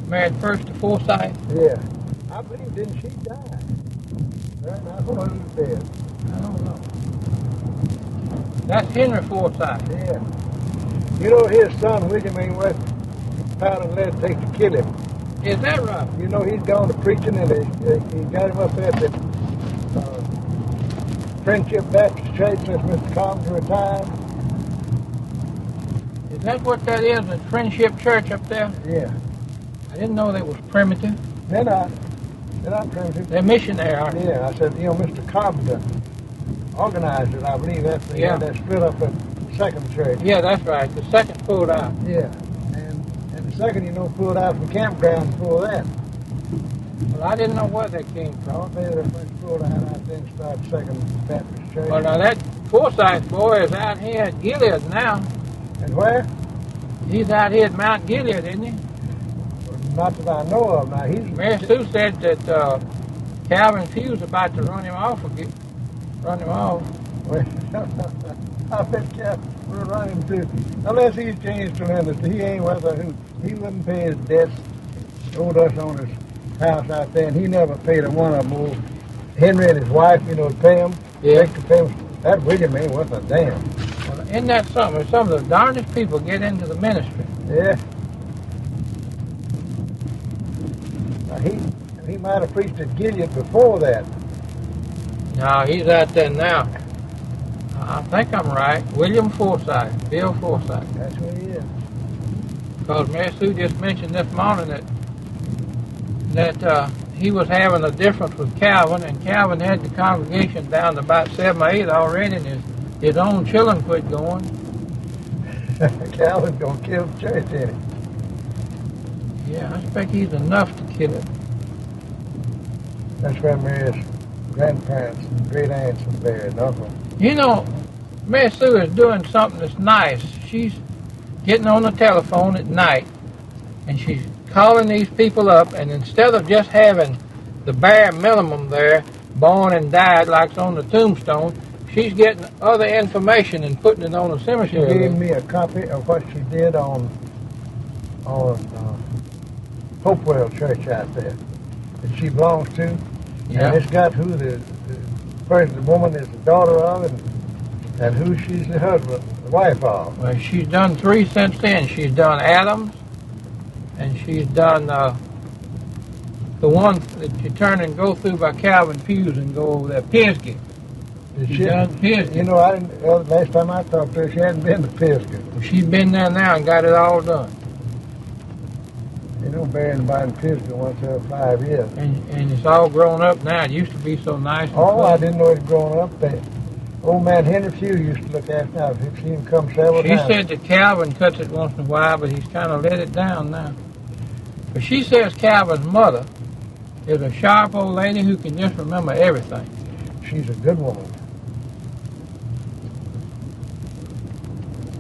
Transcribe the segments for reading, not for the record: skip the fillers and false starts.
married first to Forsyth? Yeah. I believe, didn't she die? Right now, who's dead? I don't know. That's Henry Forsyth. Yeah. You know, his son, William, ain't worth pound of lead take to kill him. Is that right? You know, he's gone to preaching, and he got him up there at the Friendship Baptist Church since Mr. Carpenter retired. Is that what that is, the Friendship Church up there? Yeah. I didn't know they was primitive. They're not primitive. They're missionary, aren't they? Yeah, I said, you know, Mr. Carpenter organized it, I believe, after he had that split up at the second church. Yeah, that's right. The second pulled out. Yeah. And the second, you know, pulled out from the campground before that. Well, I didn't know where they came from. Oh, they went pulled out there and started Second Baptist Church. Well, now that Forsyth boy is out here at Gilliad now. And where? He's out here at Mount Gilliad, isn't he? Not that I know of. Now, Mary Sue said that Calvin Hughes about to run him off again. Run him off. Well, I bet Calvin will run him too. Unless he's changed tremendously. He ain't worth a hoot. He wouldn't pay his debts. Owed us on his house out there, and he never paid a one of them. Old Henry and his wife, you know, pay him. Yeah. To pay him. That William ain't worth a damn. Well, isn't that something? Some of the darndest people get into the ministry. Yeah. Now, he might have preached at Gilliad before that. No, he's out there now. I think I'm right. William Forsyth, Bill Forsyth. That's where he is. Because Mary Sue just mentioned this morning that he was having a difference with Calvin, and Calvin had the congregation down to about 7 or 8 already, and his own children quit going. Calvin's gonna kill the church, ain't he? Yeah, I expect he's enough to kill it. That's where Mary's grandparents and great aunts were buried, uncle. You know, Mary Sue is doing something that's nice. She's getting on the telephone at night, and she's calling these people up, and instead of just having the bare minimum there, born and died like it's on the tombstone, she's getting other information and putting it on the cemetery. She gave me a copy of what she did on Hopewell Church out there that she belongs to. Yeah. And it's got who the woman is the daughter of, and who she's the husband, the wife of. Well, she's done 3 since then. She's done Adams, and she's done the one that you turn and go through by Calvin Hughes and go over there, Piskey. She's done Piskey. You know, last time I talked to her, she hadn't been to Piskey. Well, she's been there now and got it all done. They don't bury anybody in Piskey once every 5 years. And it's all grown up now. It used to be so nice. Oh, I didn't know it was growing up there. Old man Hendricks Hughes used to look after it. I've seen him come several times. She said that Calvin cuts it once in a while, but he's kind of let it down now. But she says Calvin's mother is a sharp old lady who can just remember everything. She's a good woman.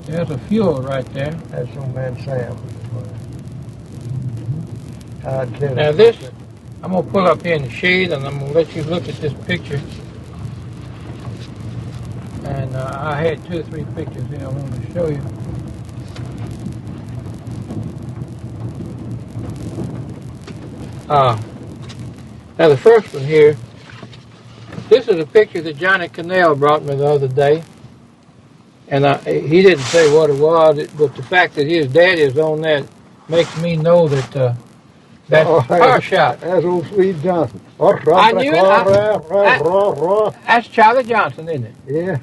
There's a fuel right there. That's old man Sam. Now this, I'm going to pull up here in the shade, and I'm going to let you look at this picture. And I had 2 or 3 pictures here I wanted to show you. Now the first one here, this is a picture that Johnny Kinhl brought me the other day. And he didn't say what it was, but the fact that his daddy is on that makes me know that that's our shot. That's old Swede Johnson. I knew it. That's Charlie Johnson, isn't it? Yeah.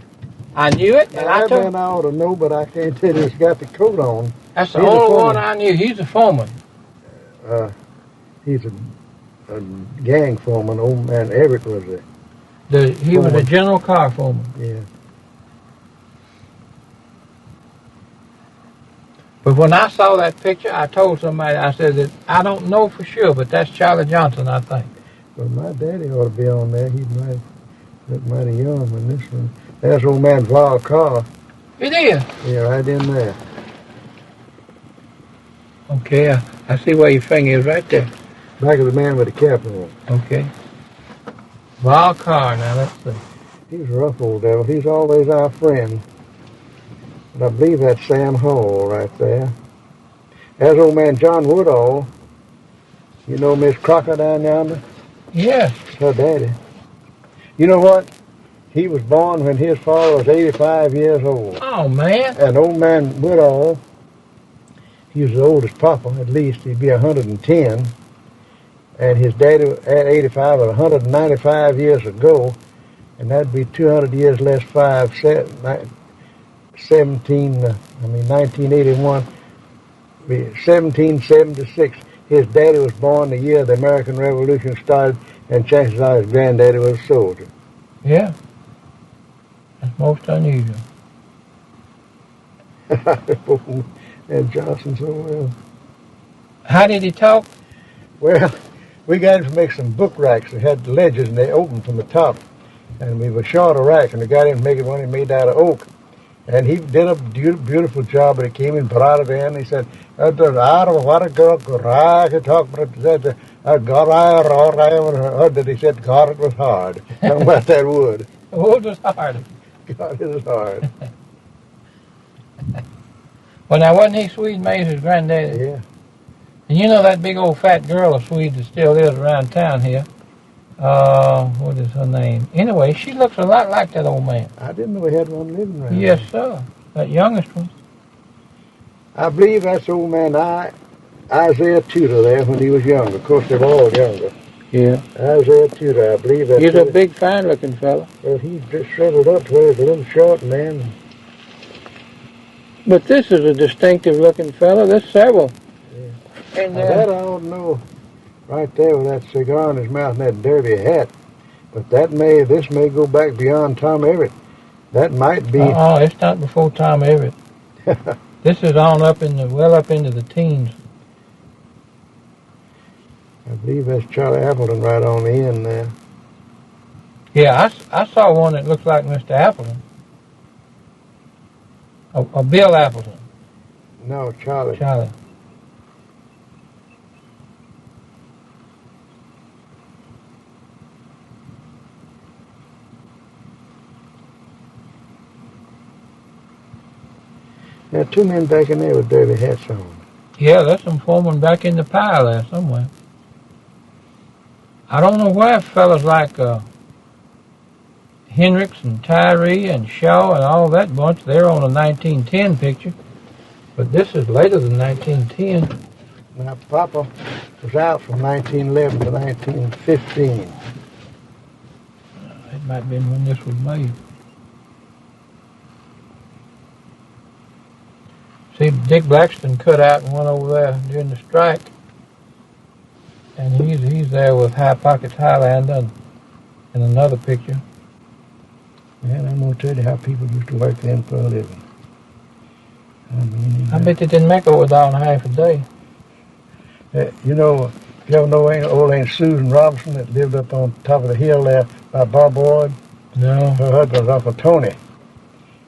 I knew it. And I ought to know, but I can't tell you he's got the coat on. That's the only one I knew. He's a foreman. He's a gang foreman. Old man Everett was there. He was a general car foreman. Yeah. But when I saw that picture, I told somebody, I said that I don't know for sure, but that's Charlie Johnson, I think. Well, my daddy ought to be on there. He might look mighty young in this one. That's old man Mae Carr. It is? Yeah, right in there. Okay, I see where your finger is right there. Back of the man with the cap on. Okay. Mae Carr, now let's see. He's a rough old devil. He's always our friend. But I believe that's Sam Hall right there. There's old man John Woodall. You know Miss Crocker down yonder? Yes. Her daddy. You know what? He was born when his father was 85 years old. Oh, man. And old man Woodall, he was the oldest papa, at least. He'd be 110. And his daddy at 85 was 195 years ago. And that'd be 200 years less 1981. Be 1776. His daddy was born the year the American Revolution started, and chances are his granddaddy was a soldier. Yeah. That's most unusual. And Johnson so well. How did he talk? Well, we got him to make some book racks that had ledges, and they opened from the top. And we were short a rack, and the guy didn't make it one he made out of oak. And he did a beautiful job, but he came in, brought it in, and he said, I don't know what a girl could talk, but he said, he said, God, it was hard. Talking about that wood. Wood was hard. God, it was hard. Well, now, wasn't he Swede Maze's granddaddy? Yeah. And you know that big old fat girl of Swede that still lives around town here? What is her name? Anyway, she looks a lot like that old man. I didn't know we had one living around. Yes, sir. That youngest one. I believe that's old man Isiah Tudor there when he was younger. Of course, they're all younger. Yeah. Isiah Tudor, I believe that's... He's a big, fine-looking fella. Well, he just shriveled up to where he's a little short man. But this is a distinctive-looking fella. There's several. Yeah. And that I don't know. Right there with that cigar in his mouth and that derby hat. But this may go back beyond Tom Everett. That might be... Oh, it's not before Tom Everett. This is on well up into the teens. I believe that's Charlie Appleton right on the end there. Yeah, I saw one that looks like Mr. Appleton. Or Bill Appleton. No, Charlie. Charlie. There are two men back in there with derby hats on. Yeah, there's some foremen back in the pile there somewhere. I don't know where fellas like Hendricks and Tyree and Shaw and all that bunch, they're on a 1910 picture. But this is later than 1910. Now, Papa was out from 1911 to 1915. It might have been when this was made. See, Dick Blackstone cut out and went over there during the strike. And he's there with High Pockets Highlander in another picture. Man, I'm going to tell you how people used to work then for a living. I bet they didn't make over $1.50 a day. You know old Aunt Susan Robinson that lived up on top of the hill there by Bob Ward? No. Her husband was Uncle Tony.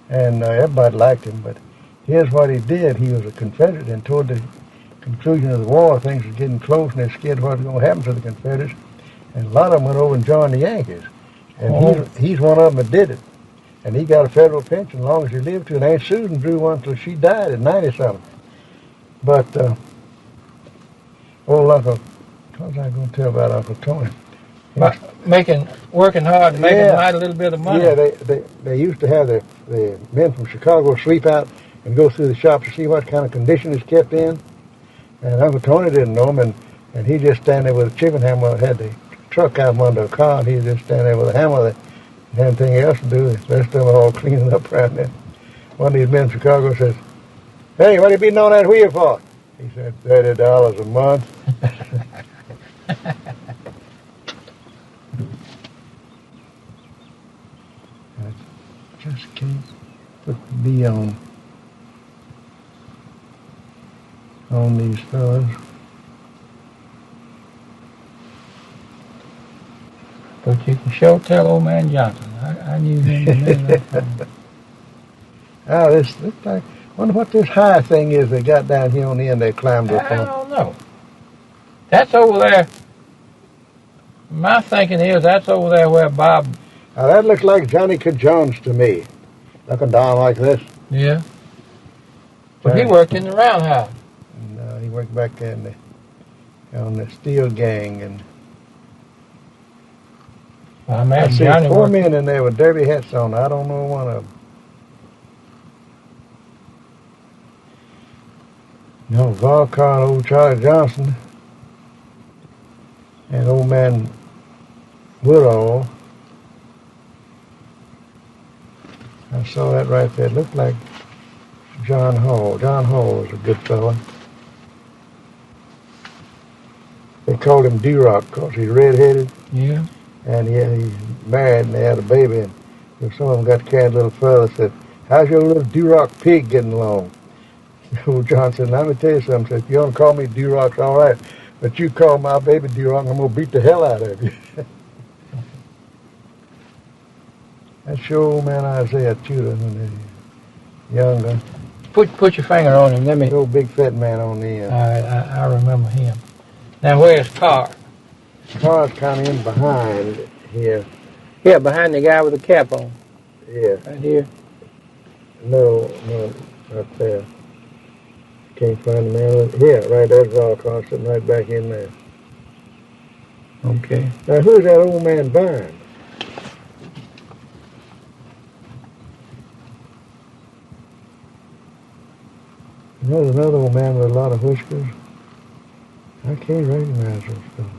And everybody liked him, but here's what he did. He was a Confederate, and toward the conclusion of the war, things were getting close, and they were scared what was going to happen to the Confederates. And a lot of them went over and joined the Yankees. And he's one of them that did it. And he got a federal pension as long as he lived to. And Aunt Susan drew one till she died at 90-something. But old Uncle, what was I going to tell about Uncle Tony? Working hard and making a little bit of money. Yeah, they used to have the men from Chicago sleep out and go through the shops to see what kind of condition is kept in. And Uncle Tony didn't know him, and he just stand there with a chicken hammer, had the truck out from under a car, and he just stand there with a hammer that had anything else to do. The rest of them were all cleaning up around there. One of these men from Chicago says, "Hey, what are you beating on that wheel for?" He said, $30 a month. I just can't put the B on these fellas. But you can sure tell old man Johnson. I knew him. This thing. Wonder what this high thing is they got down here on the end they climbed up on. I don't know. That's over there. My thinking is that's over there where Bob... Now that looks like Johnny Jones to me. Looking down like this. Yeah. But he worked in the roundhouse. No, he worked back there in the on the steel gang, and I I imagine see Johnny 4 worked. men in there with derby hats on. I don't know one of them. No, Valcar and old Charlie Johnson and old man Woodall. I saw that right there. It looked like John Hall. John Hall was a good fella. They called him D-Rock because he's red-headed, Yeah. and he's married, and they had a baby. And some of them got carried a little further. Said, "How's your little D-Rock pig getting along?" Old John said, "Let me tell you something. Said, if you don't call me D-Rock's all right, but you call my baby D-Rock, I'm gonna beat the hell out of you." That's your old man Isiah Tudor when they were younger. Put your finger on him. Let me. The old big fat man on the end. I remember him. Now where's Carr? Car's kind of in behind here. Yeah, behind the guy with the cap on. Yeah. Right here. No, not there. Can't find the man. Here, right there's Valcar sitting right back in there. Okay. Now, who's that old man behind? There's another old man with a lot of whiskers. I can't recognize those fellas.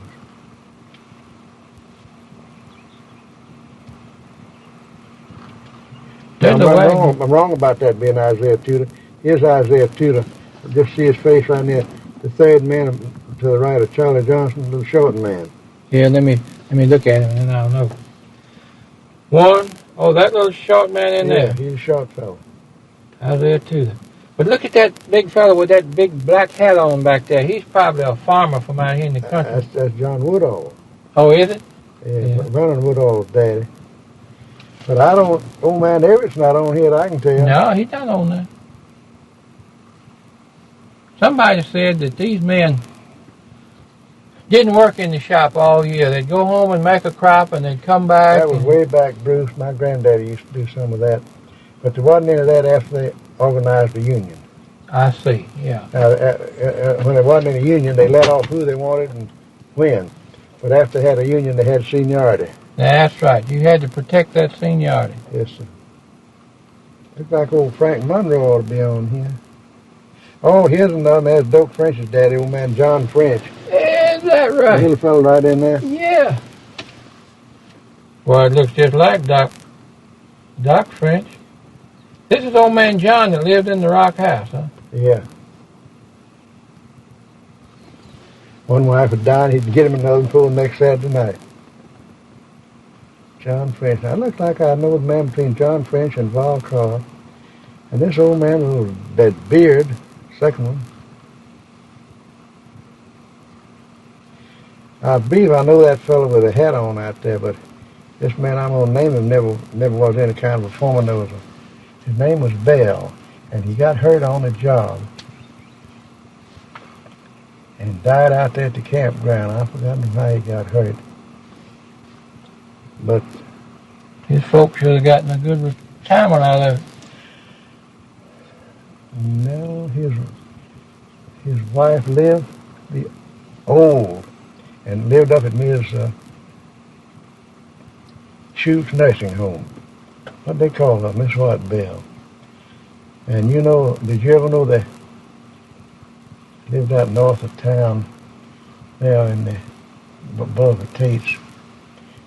There's a wagon. I'm wrong about that being Isiah Tudor. Here's Isiah Tudor. Just see his face right there. The third man to the right of Charlie Johnson, the short man. Yeah, let me look at him and I'll know. One. Oh, that little short man in Yeah, there. he's a short fellow. Isiah Tudor. But look at that big fellow with that big black hat on back there. He's probably a farmer from out here in the country. That's John Woodall. Oh, is it? Yeah. Running Woodall's daddy. But I don't, old man Everett's not on here, I can tell you. No, he's not on there. Somebody said that these men didn't work in the shop all year. They'd go home and make a crop and they'd come back. That was way back, Bruce. My granddaddy used to do some of that. But there wasn't any of that after they organized the union. I see, yeah. When there wasn't any union, they let off who they wanted and when. But after they had a union, they had seniority. That's right. You had to protect that seniority. Yes, sir. Looks like old Frank Monroe ought to be on here. Oh, here's another. There's Doke French's daddy, old man John French. Is that The right? little fellow right in there. Yeah. Well, it looks just like Doc French. This is old man John that lived in the rock house, huh? Yeah. One wife had died, he'd get him another one for the next Saturday night. John French. Now, it looks like I know the man between John French and Valcar. And this old man with that beard, second one. I believe I know that fellow with a hat on out there, but this man I'm going to name him never was any kind of a foreman. His name was Bell, and he got hurt on the job and died out there at the campground. I've forgotten how he got hurt. But His folks should have gotten a good retirement out of it. no, his wife lived the old and lived up at Ms. Chute's nursing home. What they call her, Miss White Bell. And you know, did you ever know they lived out north of town there in the above the Tates?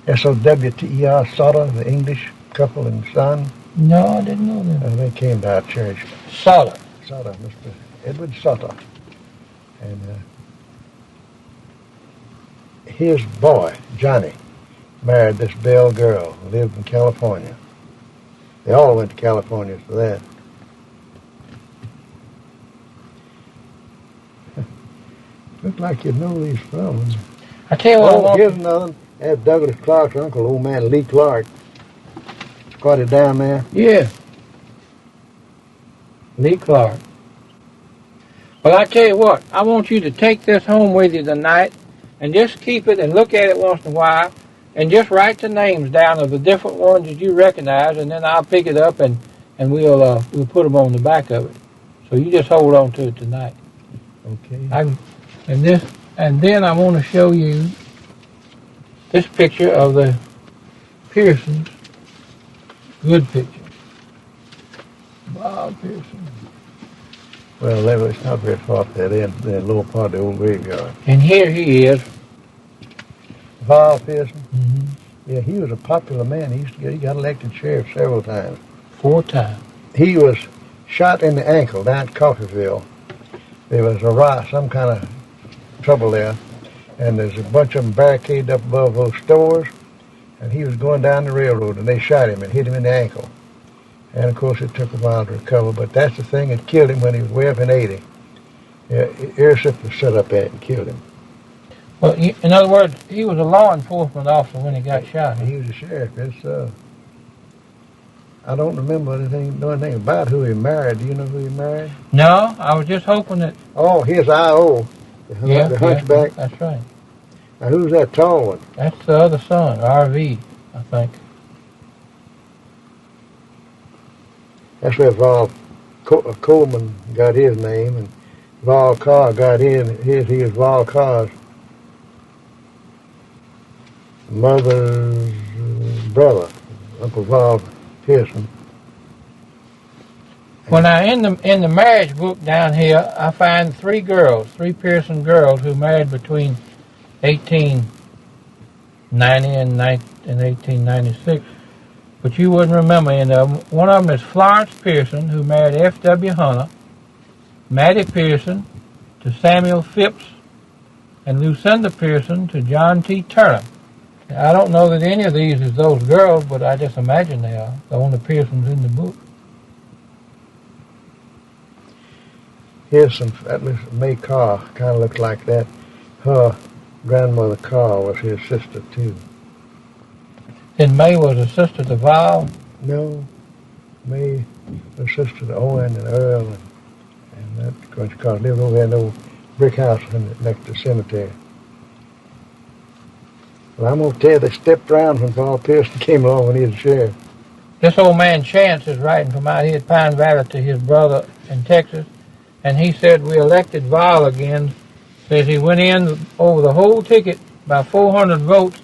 S-O-W-T-E-R, Sutter, the English couple and son. No, I didn't know that. They came to our church. Sutter. Sutter, Mr. Edward Sutter. And his boy, Johnny, married this Bell girl who lived in California. They all went to California for that. Looked like you know these fellas. I tell you what, I Oh, want here's another one. That's Douglas Clark's uncle, old man Lee Clark. Squatted down there. Yeah. Lee Clark. Well, I tell you what, I want you to take this home with you tonight and just keep it and look at it once in a while and just write the names down of the different ones that you recognize, and then I'll pick it up and we'll put them on the back of it. So you just hold on to it tonight. Okay. And this And then I want to show you this picture of the Pearsons. Good picture. Bob Pearson. Well, it's not very far up there, the lower part of the old graveyard. And here he is. Val Pearson? Mm-hmm. Yeah, he was a popular man. He got elected sheriff several times. 4 times. He was shot in the ankle down at Coffeyville. There was a riot, some kind of trouble there, and there's a bunch of them barricaded up above those stores, and he was going down the railroad, and they shot him and hit him in the ankle. And of course it took a while to recover, but that's the thing that killed him when he was way up in 80. Yeah, airship was set up there and killed him. Well, in other words, he was a law enforcement officer when he got shot. He was a sheriff. I don't remember anything about who he married. Do you know who he married? No, I was just hoping that... Oh, here's I.O., the hunchback. That's right. Now, who's that tall one? That's the other son, R.V., I think. That's where Val Coleman got his name, and Val Carr got his. He was Val Carr's mother's brother, Uncle Val Pearson. Well, now in the marriage book down here, I find 3 Pearson girls who married between 1890 and 1896. But you wouldn't remember any of them. One of them is Florence Pearson, who married F.W. Hunter, Mattie Pearson to Samuel Phipps, and Lucenda Pearson to John T. Turner. I don't know that any of these is those girls, but I just imagine they are, the only Pearsons in the book. Here's that looks, Mae Carr kind of looks like that. Her grandmother Carr was his sister too. Then Mae was a sister to Val? No, Mae was sister to Owen and Earl, and that Carr lived over there in the old brick house next to the cemetery. Well, I'm going to tell you, they stepped around when Val Pearson came along when he was sheriff. This old man Chance is writing from out here at Pine Valley to his brother in Texas, and he said we elected Val again. Says he went in over the whole ticket by 400 votes.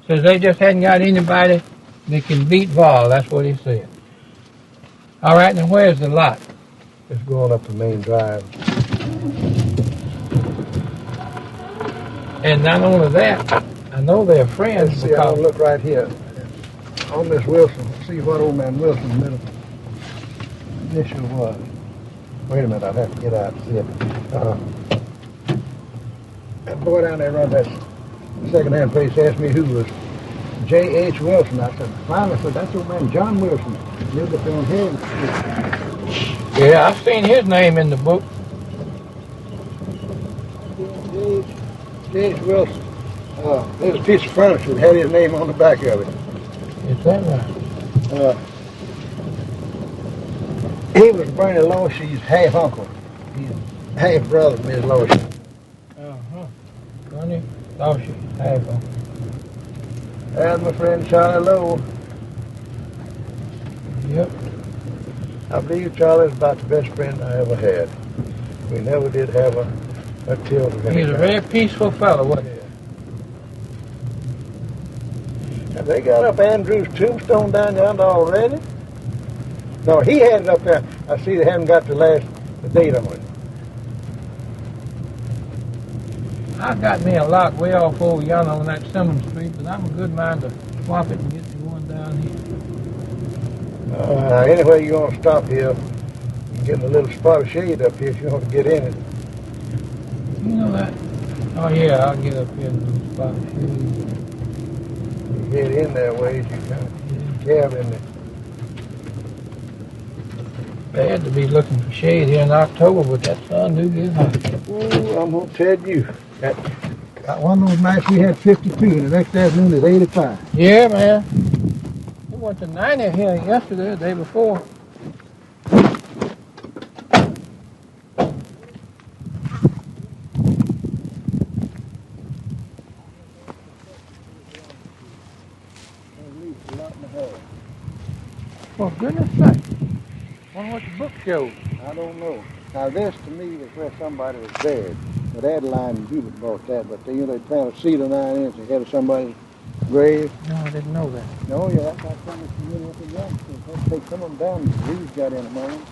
Says they just hadn't got anybody that can beat Val. That's what he said. All right, now where's the lot? It's going up the main drive. And not only that, I know they're friends. Let's see, I'll look right here. On Miss Wilson. See what old man Wilson's middle initial was. Wait a minute, I'll have to get out and see it. That boy down there running that second-hand place asked me who was J.H. Wilson. I said, finally, that's old man John Wilson. Lived up there on Hendricks Hughes. Yeah, I've seen his name in the book. J.H. Wilson. There's a piece of furniture that had his name on the back of it. Is that right? He was Bernie Lowshe's half-uncle. He's half-brother of Miss Lowshe. Uh-huh. Bernie Lowshe, half-uncle. That's my friend Charley Lowe. Yep. I believe Charley's about the best friend I ever had. We never did have a tilt of any He's a kind. very peaceful fellow, wasn't he? Have they got up Andrew's tombstone down yonder already? No, he had it up there. I see they haven't got the date on it. I got me a lot way off over yonder on that Simmons Street, but I'm a good mind to swap it and get me one down here. Anyway, you're going to stop here. You're getting a little spot of shade up here if you want to get in it. You know that? Oh, yeah, I'll get up here in a little spot of shade. You get in that way, you kind of cab in there. Bad to be looking for shade here in October, but that sun do get hot. Ooh, I'm going to tell you. One of those nights we had 52, and the next afternoon is 85. Yeah, man. It went to 90 here yesterday, the day before. For goodness sake. Wonder what the book shows. I don't know. Now this to me is where somebody was buried. But Adeline and Hubert bought that, but they planted a cedar 9 inches ahead of somebody's grave. No, I didn't know that. Oh yeah, that's how some of the community up in Blackstone. Let's take some of them down. The weeds got in them on them.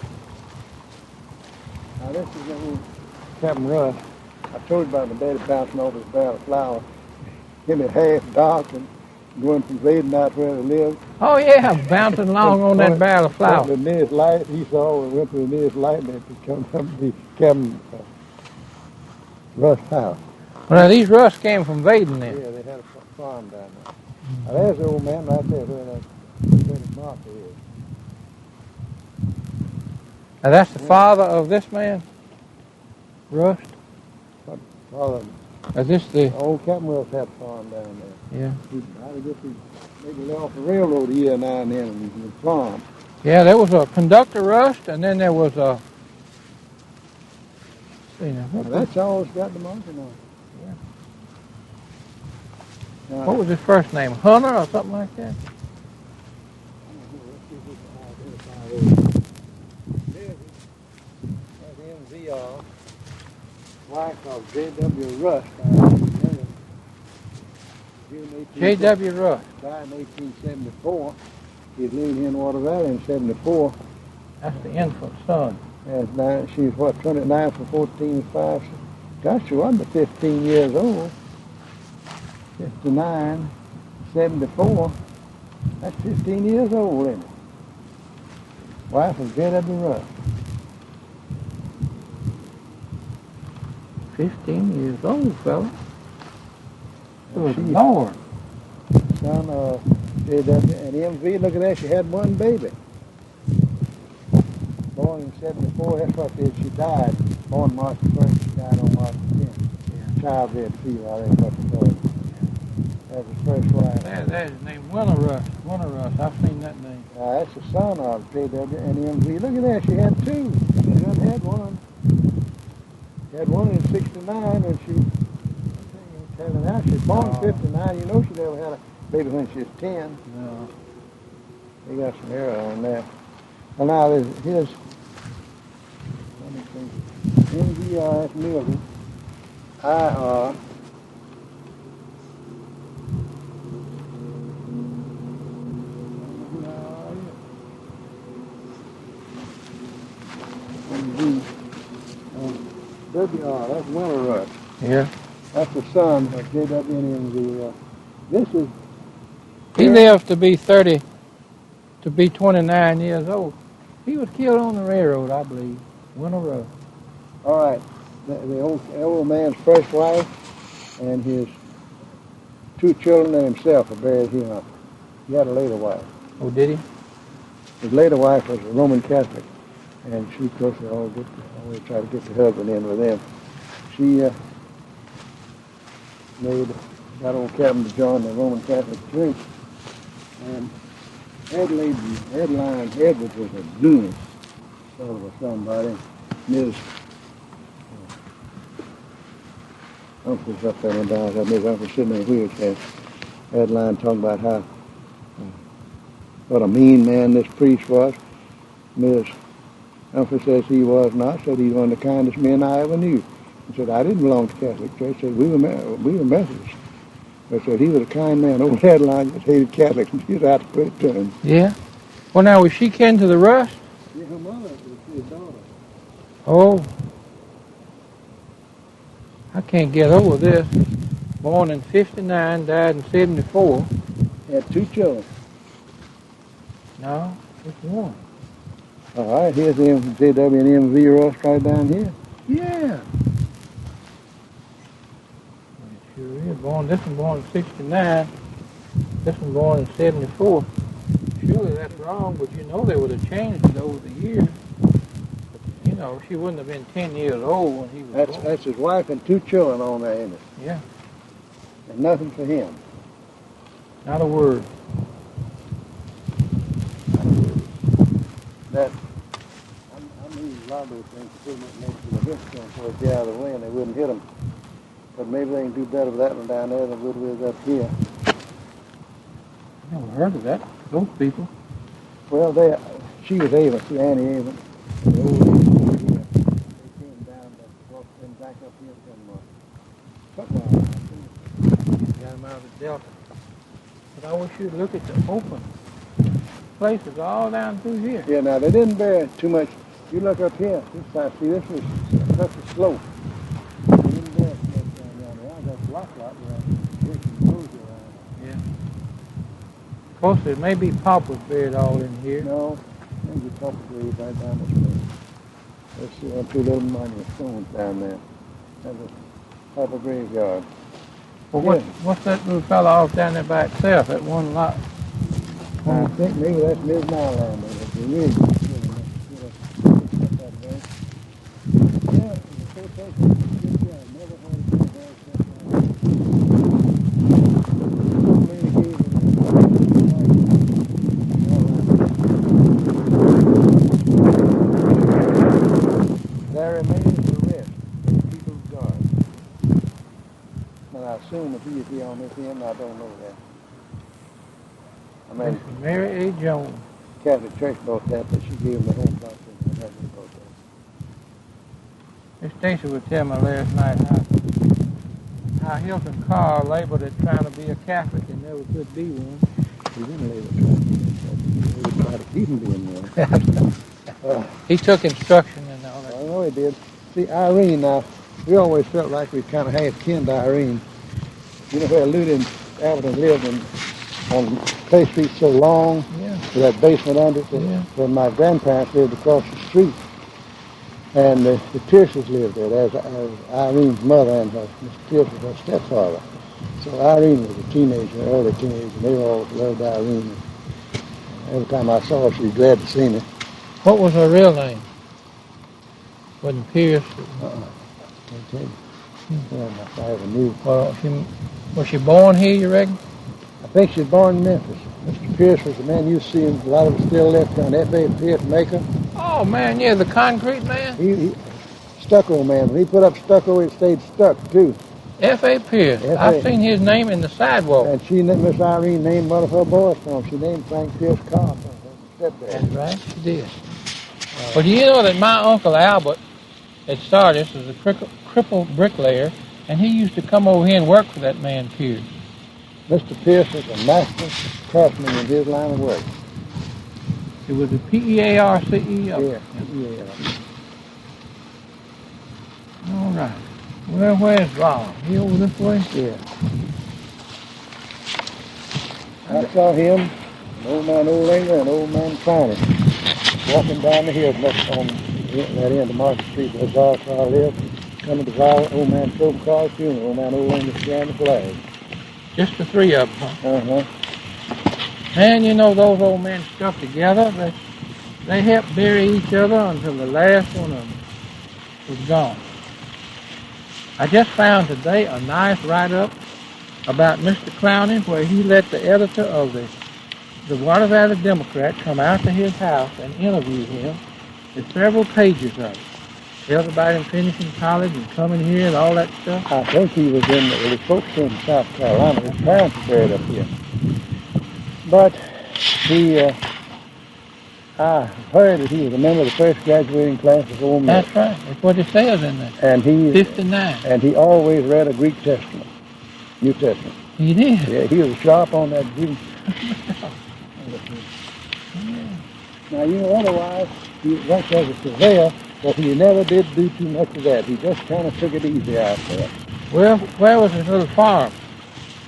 Now this is the old Captain Russ. I told you about my daddy bouncing over his barrel of flour. Him at half dark and going from Vaden out where they lived. Oh yeah, bouncing along on that barrel of flour. The nearest light he saw, we went to the nearest light and it come up to be Captain Russ' house. Well, now these Russ came from Vaden then. Yeah, they had a farm down there. Now there's the old man right there where that marker is. Now that's the father of this man, Russ. Father, Is this the? old Captain Russ had a farm down there. Yeah. I guess he maybe lay off the railroad a year now and then and farm. Yeah, there was a conductor Rust, and then there was a. See now, Now, that's all it's got the marking on. Yeah. What was his first name? Hunter or something like that? There's MVR. Wife of J.W. Rust. J.W. Rust. Died in 1874. He was living here in Water Valley in 74. That's the infant son. She was, what, 29 for 14 5. Gosh, she wasn't but 15 years old. 59, 74. That's 15 years old, isn't it? Wife of J.W. Rust. 15 years old, fella. Good She- Lord. Son of J.W. and MV. Look at that, she had one baby. Born in 74, that's what it is. She died. Born March 1st, she died on March 10th. Yeah. Childbed fever, I think what they call it. That was his first wife. There's his name, Winter Rust. Winter Rust. I've seen that name. That's the son of J.W. and MV. Look at that, she had two. She done had one. She had one in 69 when she, telling how she was born in 59. You know she never had a baby when she was 10. No. They got some error on that. Well, now there's his, let me think, MVR, that's Milton. IR. WR, that's Winter Rust. Yeah. That's the son of J.W. and MV. This is... He lived to be 29 years old. He was killed on the railroad, I believe. Winter Rust. All right, the old man's first wife and his two children and himself are buried here. He had a later wife. Oh, did he? His later wife was a Roman Catholic, and she, of course, always try to get the husband in with them. She got old Captain to join the Roman Catholic Church, and Adeline Edwards was a lunatic, sort of a somebody. Ms. Uncle's up there and down. Ms. Uncle sitting in a wheelchair. Adeline talking about how what a mean man this priest was. Ms. Uncle says he was not. Said he's one of the kindest men I ever knew. He said I didn't belong to Catholic Church. Said we were Methodists. But said he was a kind man. Old Adeline just hated Catholics and she was out to put it to him. Yeah. Well, now, was she kin to the Rust? Yeah, her mother was his daughter. Oh. I can't get over this. Born in 59, died in 74. Had two children. No, just one. All right, here's the J.W. and MV Rust right down here. Yeah. It sure is. This one born in 69. This one born in 74. Surely that's wrong, but you know they would have changed it over the years. You know, she wouldn't have been 10 years old when he was born. That's his wife and two children on there, isn't it? Yeah. And nothing for him. Not a word. Not a word. That, I mean, a lot of those things pretty much next to the Hipstone so it'd be out of the way and they wouldn't hit them. But maybe they can do better with that one down there than would with up here. I never heard of that. Those people. Well, she was Avon, Annie Avon. The old lady over here. They came down to back up here from football. Got him out of the Delta. But I wish you'd look at the open places all down through here. Yeah, now they didn't bear too much. You look up here, this side, see, this was such a slope. They didn't bear too much down there. I got a lot around. Yeah. Of course, there may be paupers buried all in here. No, there's a couple graves right down this way. Let's see, them two little monument stones down there. That's a pauper graveyard. Well, what's that little fella off down there by itself, that one lot? I think maybe that's Miss Nyland. There remains the rest of people's guard. But I assume if he is here on this end, I don't know that. I mean, Mary A. Jones. Catholic Church bought that, but she gave him the home property. And that's what bought that. Miss Stacy would tell me last night how Hilton Carr labeled it trying to be a Catholic and never could be one. He didn't label it trying to be a Catholic. He was trying to keep him being one. He took instruction and all that. I know he did. See, Irene, now, we always felt like we kind of half kin to Irene. You know where Ludi and Appleton lived on Clay Street so long, Yeah. with that basement under it, Yeah. where my grandparents lived across the street. And the Pearces lived there. There's Irene's mother and Mr. Pierce was her stepfather. So Irene was a teenager, early teenager, and they all loved Irene. Every time I saw her, she was glad to see me. What was her real name? Wasn't Pierce? Can't tell you. Yeah, if I ever knew. Well, was she born here, you reckon? I think she was born in Memphis. Mr. Pierce was the man you see, and a lot of them still left on F A Pearce maker. Oh, man, yeah, the concrete man? He stucco man. When he put up stucco, it stayed stuck, too. F A Pearce. I've seen his name in the sidewalk. And Miss Irene named one of her boys for him. She named Frank Pierce Carr for her stepdad. That's right, she did. Well, do you know that my Uncle Albert at Sardis was a crippled bricklayer, and he used to come over here and work for that man Pierce. Mr. Pierce was a master craftsman in his line of work. It was a P-E-A-R-C-E? Yeah. All right. Well, where's Rob? He over this way? Yeah. I saw him, an old man Old England, and old man Clowney, walking down the hill on that end of Market Street where Zal Carr lived, coming to Zal, old man Phil Carr's funeral, old man Old England flying the flag. Just the three of them, huh? Uh-huh. Man, you know, those old men stuck together. They helped bury each other until the last one of them was gone. I just found today a nice write-up about Mr. Clowney, where he let the editor of the Water Valley Democrat come out to his house and interview him. There's several pages of it. Tells about him finishing college and coming here and all that stuff. I think he was in folks in South Carolina. His parents were buried up here. But I heard that he was a member of the first graduating class of Ole Miss. That's right. That's what it says in there. And 59. And he always read a Greek Testament, New Testament. He did. Yeah, he was sharp on that Greek. Now, you know, otherwise, he worked as a surveyor, but he never did do too much of that. He just kind of took it easy out there. Well, where was his little farm?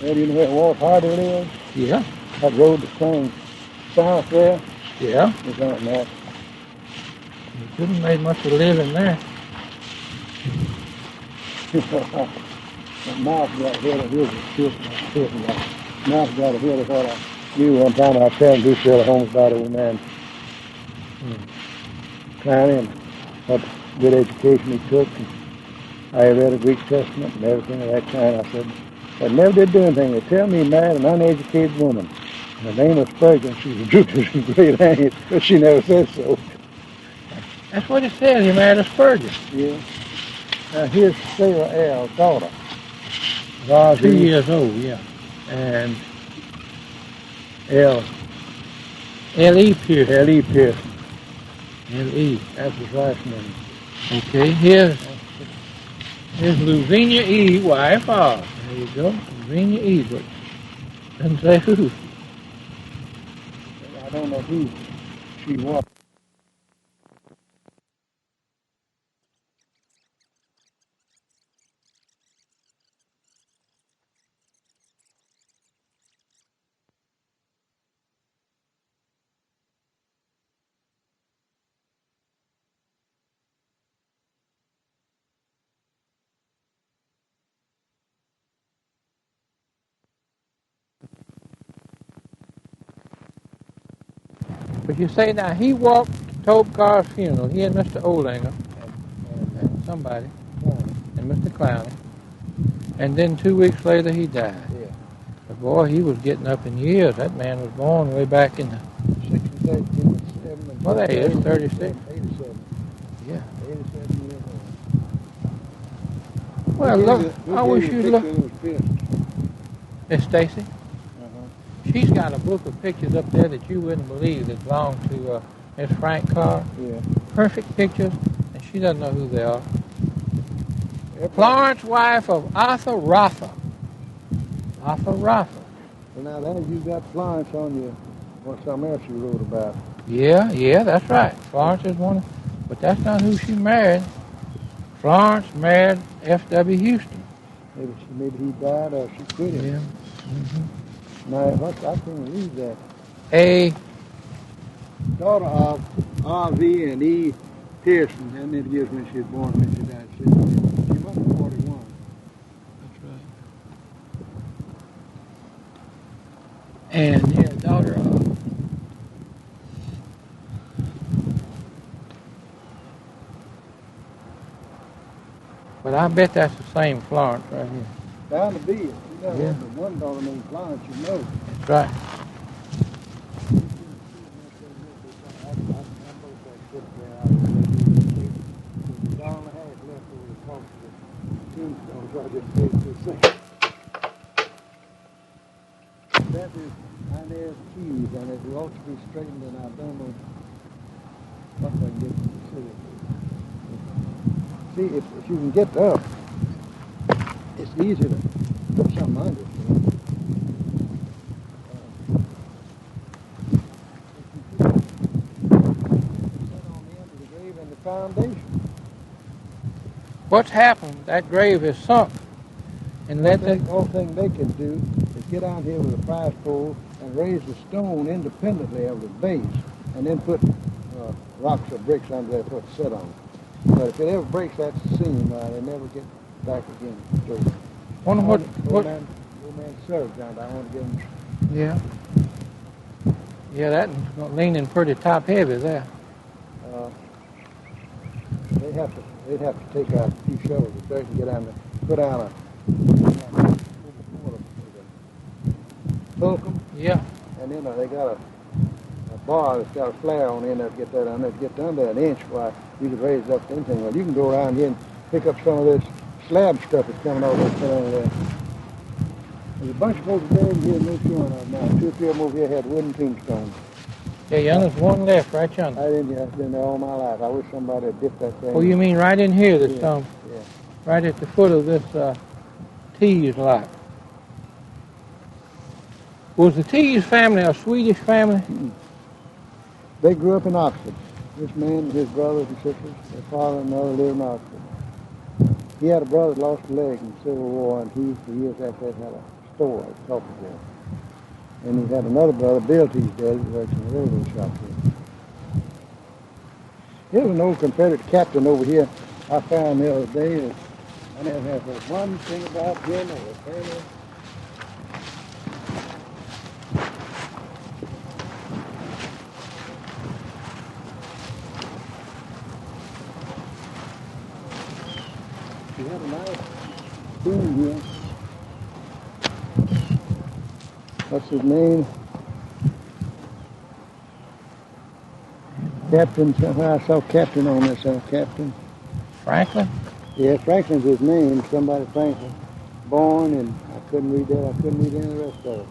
Well, you know where Walt Hardy lives? Yeah. That road that's going south there? Yeah. It's on that. He couldn't have made much of a living there. That mouse got rid of his mouse got rid of what I knew one time. I was telling Bruce Gurner home about old man Clowney and what good education he took. And I read a Greek Testament and everything of that kind. I said, I never did do anything. They tell me he married an uneducated woman. Her name was Spurgeon. She was Jupiter's great aunt, but she never said so. That's what it says. He married a Spurgeon. Yeah. Now here's Sarah L.'s daughter. 2 years old, yeah. And L.E. Pearce. L.E. Pearce. L.E. That's his last name. Okay, here's Here's Luvenia E. wife. There you go. Luvenia E. But doesn't say who. I don't know who she was. But you say now, he walked to Tobe Carr's funeral. He and Mr. Olinger and somebody, and Mr. Clowney. And then 2 weeks later, he died. Yeah. But boy, he was getting up in years. That man was born way back in the... 67. Well, there he is, 36. 87. Yeah. 87 years old. Well, look, I wish you'd look. Look. It's Stacy. She's got a book of pictures up there that you wouldn't believe that belong to Miss Frank Carr. Yeah. Perfect pictures, and she doesn't know who they are. Florence, wife of Arthur Rother. Arthur Rother. Well, now then you got Florence on you. What's something else you wrote about? Yeah, that's right. Florence is one, but that's not who she married. Florence married F.W. Houston. Maybe he died or she quit him. Yeah. Now, I can't read that. A Daughter of R.V. and E. Pearson. How many years when she was born, when she died? She must be 41. That's right. And yeah, daughter of. But I bet that's the same Florence right here. Bound to be. You know, Yeah. the one daughter named Florence, you know. That's right. That is Inez Hughes, and it ought to be straightened, and I don't know what I can get to see. See, if you can get up, it's easy to put something under it. Foundation. What's happened? That grave is sunk, and let The only thing they can do is get out here with a prize pole and raise the stone independently of the base, and then put rocks or bricks under there for it to sit on. But if it ever breaks that seam, they never get back again. So, Wonder what old man served down there. I want to give him. Yeah, that's leaning pretty top heavy there. They'd have to take out a few shovels if they can get down there, put out a fulcrum. Yeah. And then they got a bar that's got a flare on the end that get that on there. Get under an inch, why you could raise it up to anything. Well, you can go around here and pick up some of this slab stuff that's coming over there. There's a bunch of folks there here in this joint right now. 2 or 3 of them over here had wooden tombstones. Yeah, there's one left right yonder. I've been there all my life. I wish somebody had dipped that thing. Oh, you mean right in here, this Yeah. right at the foot of this Tees lot. Was the Tees family a Swedish family? Mm-hmm. They grew up in Oxford. This man, his brothers and sisters, their father and mother lived in Oxford. He had a brother that lost a leg in the Civil War, and he, for years after that, had a store, a coffee shop. And he had another brother, Bill Tees, dead, who works in the railroad shop here. Here's an old Confederate captain over here I found the other day. And I never have heard one thing about him or his family. He had a nice tomb here. What's his name? Captain, I saw Captain on this, Captain. Franklin? Yeah, Franklin's his name, somebody Franklin. Born, and I couldn't read that, I couldn't read any of the rest of it.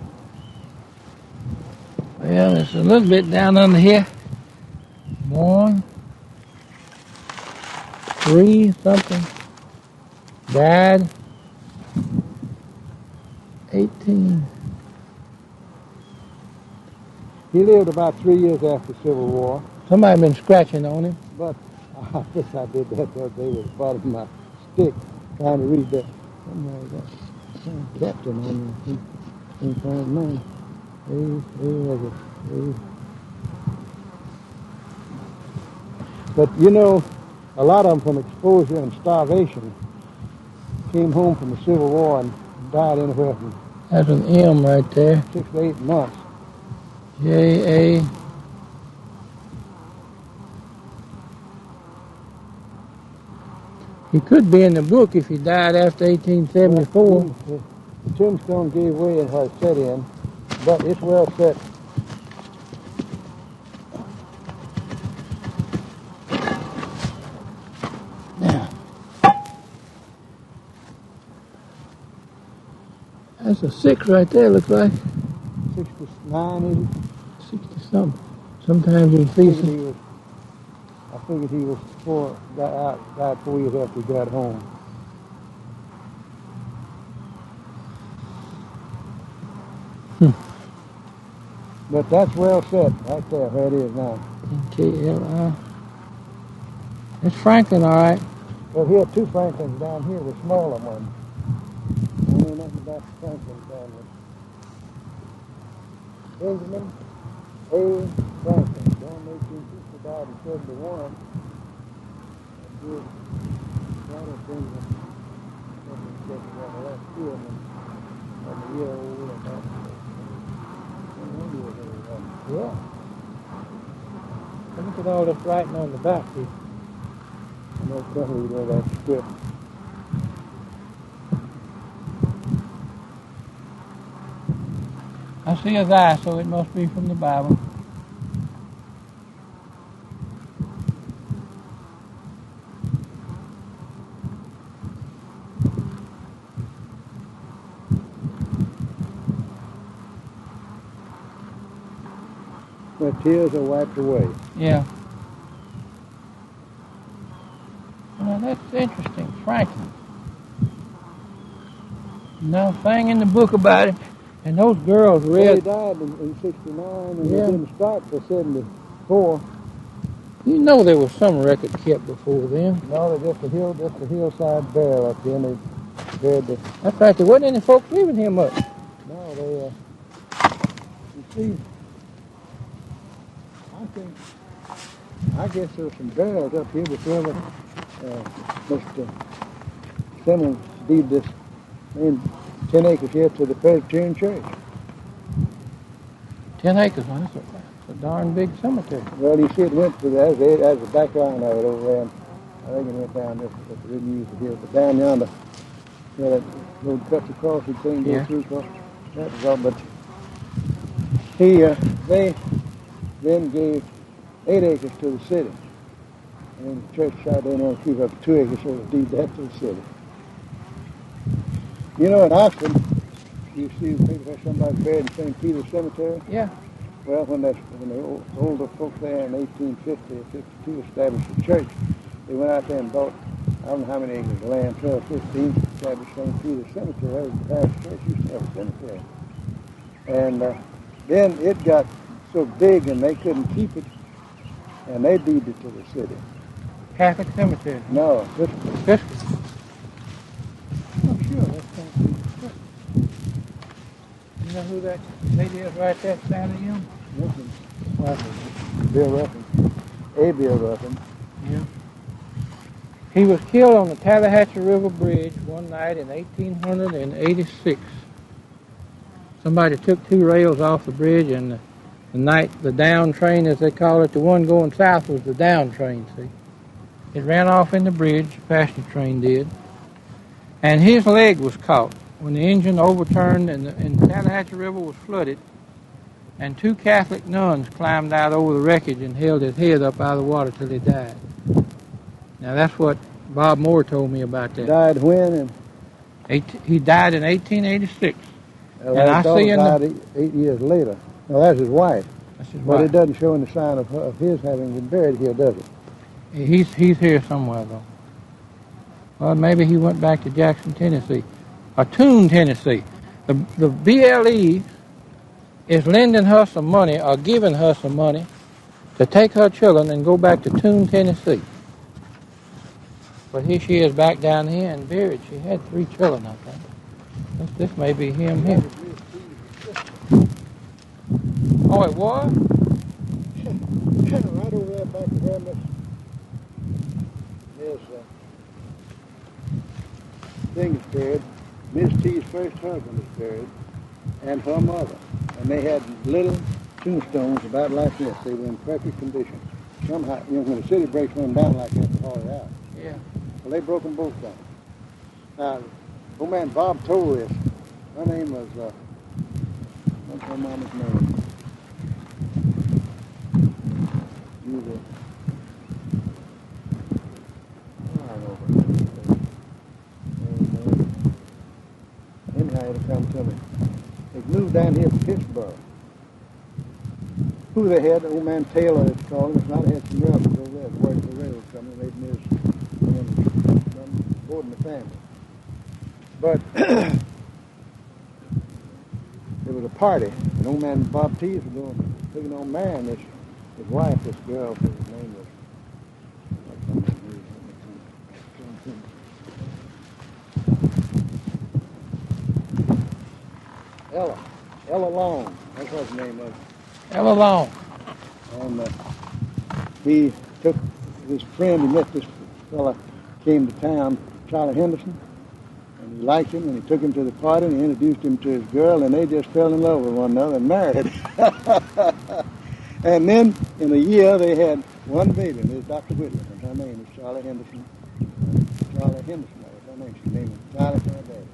Well, there's a little bit down under here. 1, 3 something. Died 18. He lived about 3 years after the Civil War, Somebody been scratching on him. but I wish I did that the other day with the bottom of my stick, trying to read that. Somebody got some captain on me. He ain't find mine. But you know, a lot of them from exposure and starvation came home from the Civil War and died anywhere from That's an M right there. 6 to 8 months. J.A. He could be in the book if he died after 1874. The tombstone gave way and was set in, but it's well set. Now, that's a 6 right there, looks like. 69, is it? 60 something. Sometimes you see some. I figured he was died 4 years after he got home. But that's well set right there where it is now. KLI. It's Franklin, all right. Well, here are 2 Franklins down here, the smaller one. I know nothing about the Franklin family. Benjamin A. Franklin, born 1860, died in 71. And did a lot of things in the last 2 of them. And a year old and about 21 years old. Yeah. Look at all this writing on the back here. I know definitely know that script. I see his eye, so it must be from the Bible. The tears are wiped away. Yeah. Well, that's interesting. Franklin. No thing in the book about it. And those girls Well, read. he died in 69 and Yeah. he didn't start till 74. You know there was some record kept before then. No, they're just a hillside burial up here, and they buried the. That's right. There wasn't any folks leaving here much. No, they. You see, I guess there were some burials up here before Mr. Simmons deeded this 10 acres here to the Presbyterian Church. 10 acres, man. It's a darn big cemetery. Well, you see, it went to that's the background of it over there. I think it went down this, but they didn't use it here. But down yonder, where that road cuts across, you couldn't go through across. That was all. But they then gave 8 acres to the city. And the church tried to only keep up 2 acres, so they deed that to the city. You know, in Oxford, you see the picture of somebody buried in St. Peter's Cemetery? Yeah. Well, when the older folks there in 1850 or 52 established a church, they went out there and bought, I don't know how many acres of land, 12, 15, to establish St. Peter's Cemetery. That was the parish church used to have a cemetery. And then it got so big and they couldn't keep it, and they deeded it to the city. Catholic cemetery. No, Piskey. Oh, sure. That's St. Peter's Church. You know who that lady is right there standing in? Bill Ruffin. A. Bill Ruffin. Yeah. He was killed on the Tallahatchie River Bridge one night in 1886. Somebody took 2 rails off the bridge, and the down train, as they call it, the one going south was the down train, see. It ran off in the bridge, the passenger train did. And his leg was caught when the engine overturned and the Tallahatchie River was flooded. And 2 Catholic nuns climbed out over the wreckage and held his head up out of the water till he died. Now that's what Bob Moore told me about that. Died when? He died in 1886. And I see in died 8 years later. Now that's his wife. That's his But wife. it doesn't show any sign of his having been buried here, does it? He's here somewhere though. Well, maybe he went back to Jackson, Tennessee, or Toone, Tennessee. The BLE is lending her some money or giving her some money to take her children and go back to Toone, Tennessee. But here she is back down here and buried. She had 3 children, I think. This may be him here. Oh, it was? Right over there back there, Miss thing is buried. Miss T's first husband is buried, and her mother. And they had little tombstones about like this. They were in perfect condition. Somehow, when the city breaks one down like that, they haul it out. Yeah. Well, they broke them both down. Old man Bob told this. Her name was, what's her mama's name? Anyhow, it'll come to me. They moved down here from Pittsburgh. Who they had, old man Taylor, it's called. It's not had some relatives over there that worked for the railroad company. They'd missed boarding the family. But there was a party, and old man Bob T was taking on marrying his wife, this girl, his name was, Ella Long, that's what his name was. Ella Long. And he took his friend, he met this fella, came to town, Charlie Henderson, and he liked him, and he took him to the party, and he introduced him to his girl, and they just fell in love with one another and married. And then, in a year, they had one baby, and there's Dr. Whitman, and her name is Charlie Henderson. Charlie Henderson, that was her name. She named him Charlie for her daddy.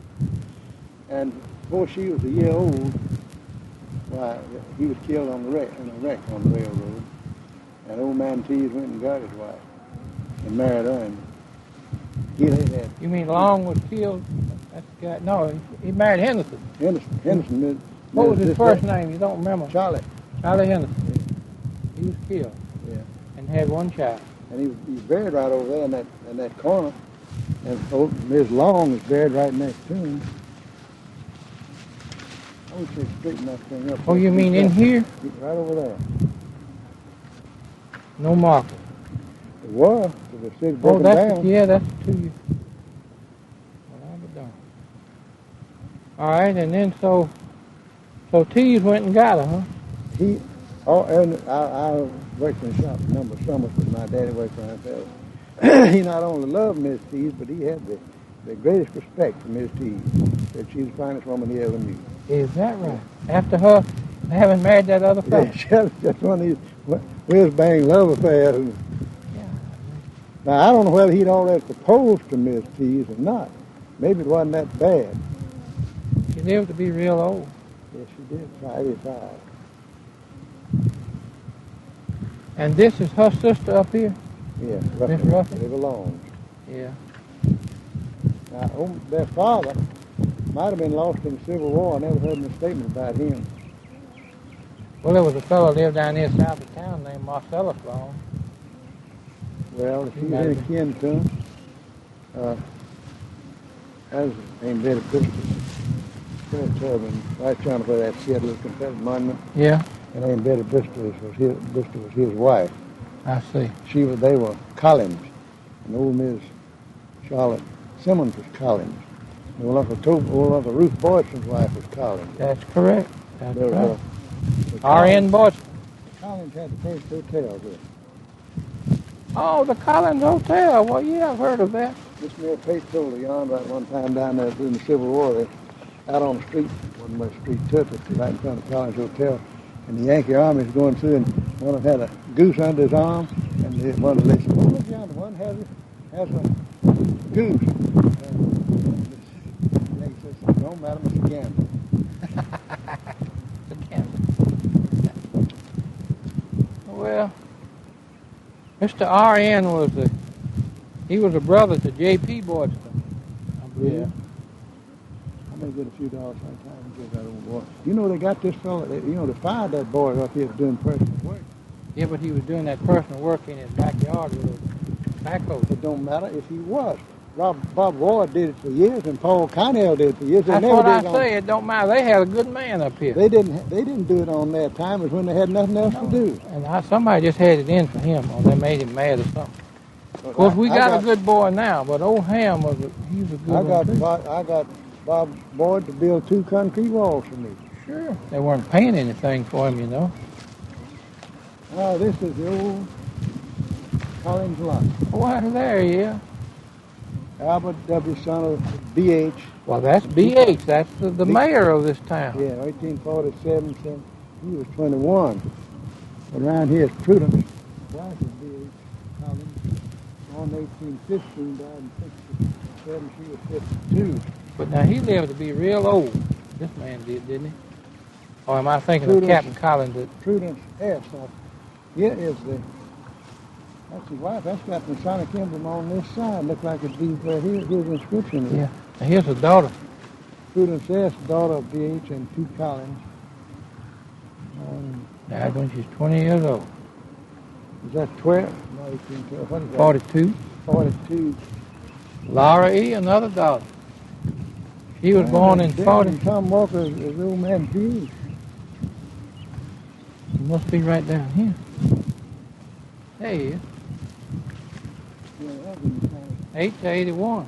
And before she was a year old, why, he was killed in a wreck on the railroad. And old man Tees went and got his wife and married her. And they had. You mean Long was killed? That's the guy. No, he married Henderson. Henderson. What was his first name? You don't remember? Charlie. Charlie Henderson. Yeah. He was killed. Yeah. And had one child. And he was buried right over there in that corner. And Miss Long is buried right next to him. I wish they'd straighten that thing up. Oh, you mean in here? Right over there. No marker. It was. The city broken down. Yeah, that's 2 years. Well, I'll be darned. All right, and then so Tees went and got her, huh? I worked in the shop a number of summers with my daddy worked for himself. He not only loved Miss Tees, but he had the greatest respect for Miss Tees. Said she's the finest woman he ever knew. Is that right? After her having married that other fellow? Yeah, just one of these whiz-bang love affairs. Yeah. Now, I don't know whether he'd already proposed to Miss Tees or not. Maybe it wasn't that bad. She lived to be real old. Yes, she did. 85. And this is her sister up here? Yeah, Miss Ruffin? They belong. Yeah. Now, their father might have been lost in the Civil War. I never heard any statement about him. Well, there was a fellow lived down here south of town named Marcellus Long. Well, if he's any kin to him, that's named Betty Piskey. Very terrible. Right trying to play that she had a little Confederate monument. Yeah. And named Betty Bristol was his wife. I see. They were Collins. And old Miss Charlotte Simmons was Collins. And old Uncle Ruth Boydston's wife was Collins. That's correct. That's right. R.N. Boydston. Collins had the first hotel here. Oh, the Collins Hotel. Well, yeah, I've heard of that. Miss Mary Pate told her yarn about one time down there during the Civil War. They out on the street, one of the street took it, right in front of the Collins Hotel. And the Yankee Army was going through, and one of them had a goose under his arm, and one of them said, "Oh, look yonder, one has a goose." And the Yankee says, "Don't matter, Mr. Gamble." Well, Mr. R.N. was a brother to J.P. Boydston, I believe. Yeah. I may get a few dollars sometime and give that old boy. You know, they got this fella, they fired that boy up here doing personal work. Yeah, but he was doing that personal work in his backyard with a backhoe. It don't matter if he was. Bob Ward did it for years, and Paul Kinhl did it for years. They That's never what did I it on, say. It don't matter. They had a good man up here. They didn't do it on their time. It was when they had nothing else to do. And somebody just had it in for him, or they made him mad or something. Of course, we got a good boy now, but old Ham was he was a good one too. I got Bob Ward to build 2 concrete walls for me. Sure. They weren't paying anything for him, you know. Oh, this is the old Collins lot. Why, there he is. Albert W. son of B.H. Well, that's B.H. That's the mayor of this town. Yeah, 1847, so he was 21. Around here is Prudence. Wife is B.H. Collins. Born 1815, died in 67. She was 52. But now he lived to be real old. This man did, didn't he? Or am I thinking Prudence, of Captain Collins? Prudence S. Here is that's his wife. That's got the Sonic emblem on this side. Looks like it's deep right here. Here's the inscription. Yeah. Now here's a daughter. Prudence S., daughter of B.H. and 2 Collins. Died when she's 20 years old. Is that 12? No, 1812. What is that? 42. 42. Laura E., another daughter. She was born in 40. Tom Walker is old man Hughes. He must be right down here. There he is. 8 to 81.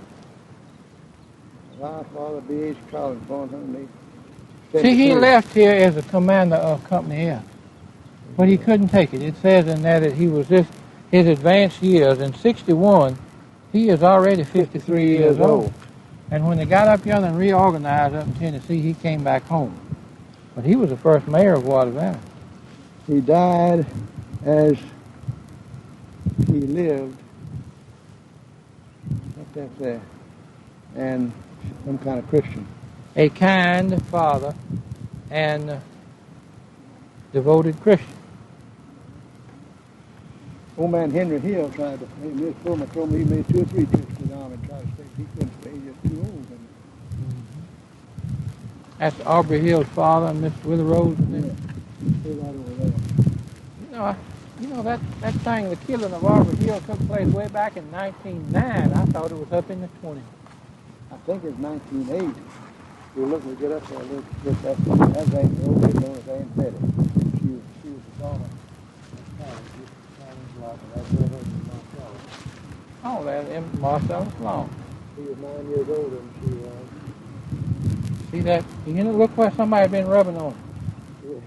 My father, B.H. Collins, born 108. See, he left here as a commander of Company F, but he couldn't take it. It says in there that he was his advanced years. In 61, he is already 53 years old. And when they got up yonder and reorganized up in Tennessee, he came back home. But he was the first mayor of Water Valley. He died as he lived. What's that say? And some kind of Christian. A kind father and devoted Christian. Old man Henry Hill tried to, his former told me he made 2 or 3 trips to the army and tried to stay. He couldn't stay, he was too old. That's Aubrey Hill's father and Miss Wither Rose. And Stay right over there. You know that thing, the killing of Aubrey Hill took place way back in 1909. I thought it was up in the 20s. I think it's 1908. We're looking to get up there. Look that ain't the old lady known as Aunt Betty. She was the daughter of Oh, that's Marcellus Long. He was 9 years older than she was. See that? You know, look where somebody been rubbing on. Yeah.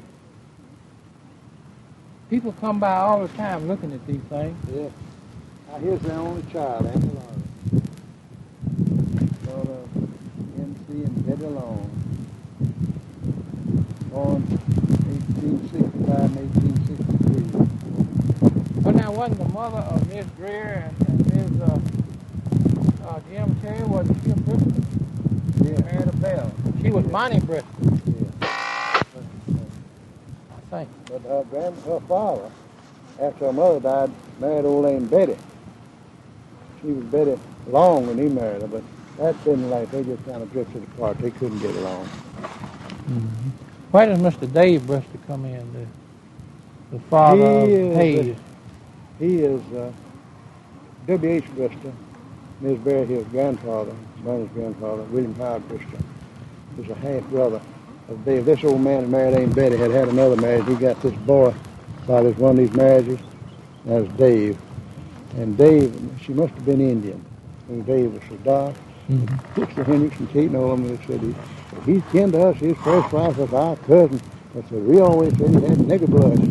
People come by all the time looking at these things. Yeah. Now here's their only child, Ella Long. Daughter of MC and Betty Long. Born 1865 and 1863. But now wasn't the mother of Miss Greer and Miss Jim Terry, wasn't she a Bristol? Yeah. Married a Bell. She was Bonnie Bristol, Yeah. I think. But her father, after her mother died, married old Aunt Betty. She was Betty Long when he married her, but that didn't like, they just kind of drifted apart. They couldn't get along. Mm-hmm. Why does Mr. Dave Bristol come in, the father of Hayes? He is W.H. Bristol, Miss Barry Hill's grandfather, Barney's grandfather, William Howard Bristol, was a half-brother of Dave. This old man that married Aunt Betty had another marriage. He got this boy by this one of these marriages. That was Dave. And Dave, she must have been Indian. And Dave was so dark. Mr. Hendricks and Kate and all of them said, he's kin to us. His first wife was our cousin. But so we always said he had nigger blood. So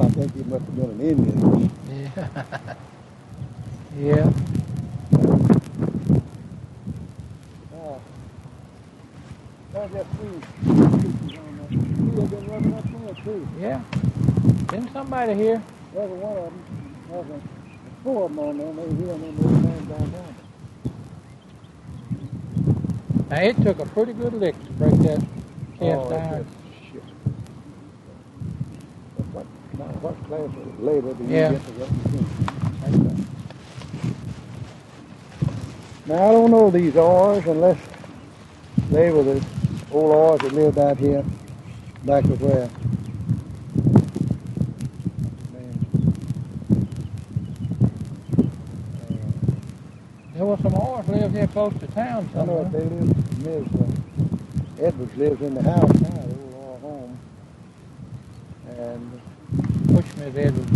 I think he must have been an Indian. Yeah. Yeah. Yeah. Didn't somebody here? There was one of them. There was 4 of them on there. Maybe he and them little man down there. Now it took a pretty good lick to break that cast iron. Shit. What class of labor do you Yeah. get to what you think? Now I don't know these oars unless they were the old oars that lived out here back of where. Well, some others live here close to town I know somewhere. they live, Ms. Edwards lives in the house now, the old home. And Which Miss Edwards?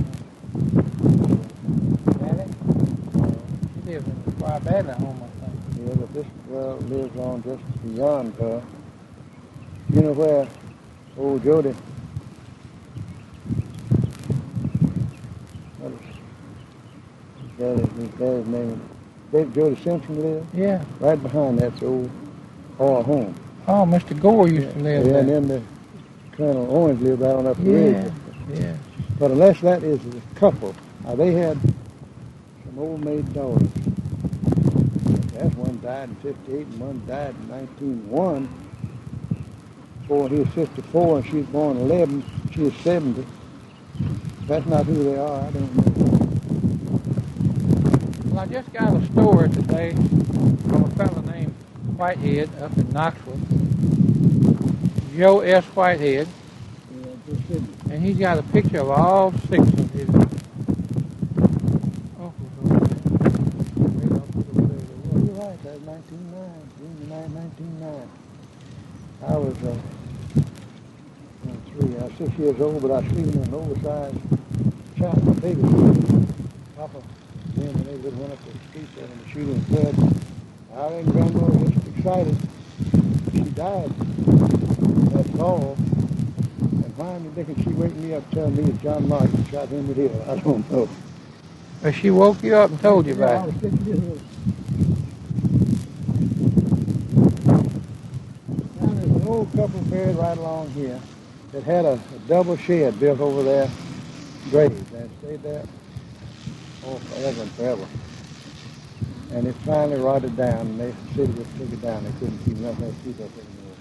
Janet? She lives in the Squire Badley home, I think. Yeah, but this girl lives on just beyond her. You know where old Jody, what is his dad's name? Big Jody Simpson lives? Yeah. Right behind that's the old Hall home. Oh, Mr. Gore used to live Yeah, there. and then the Colonel Owens lived out on up the ridge. Yeah. But unless that is a couple, they had some old maid daughters. That one died in 58 and one died in 1901. Boy, he was 54 and she was born 11. She was 70. That's not who they are. I don't know. Well, I just got a story today from a fellow named Whitehead up in Knoxville. Joe S. Whitehead. And he's got a picture of all 6 of his uncles over there. You're right, that was 1909, June 9, 1909. I was 3. I was 6 years old, but I was sleeping in an oversized child, baby. Papa, then when they went up the street there and the shooting said, I and Grandma were just excited. She died that fall. And why in the dickens she waking me up telling me it's John Martin shot him with Hill? I don't know. But she woke you up and told you I about was it. 6 years old. Now there's an old couple buried right along here that had a double shed built over their graves and stayed there forever and forever. And it finally rotted down, and they said just took it down. They couldn't keep nothing else to keep up anymore.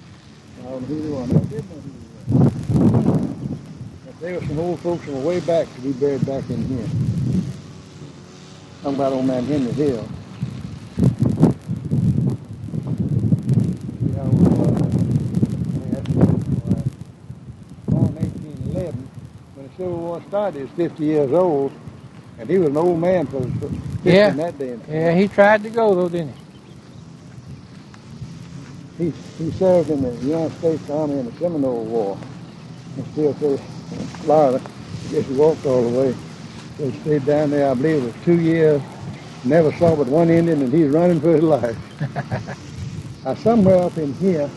I don't know who they were. I did know who they were. But there were some old folks from way back to be buried back in here. Talking about old man Henry Hill. Born 1811. When the Civil War started, he was 50 years old, and he was an old man for 50 in that day. Yeah, he tried to go though, didn't he? He served in the United States Army in the Seminole War. And still to Florida. I guess he walked all the way. So he stayed down there, I believe it was 2 years. Never saw but one Indian, and he's running for his life. Somewhere up in here,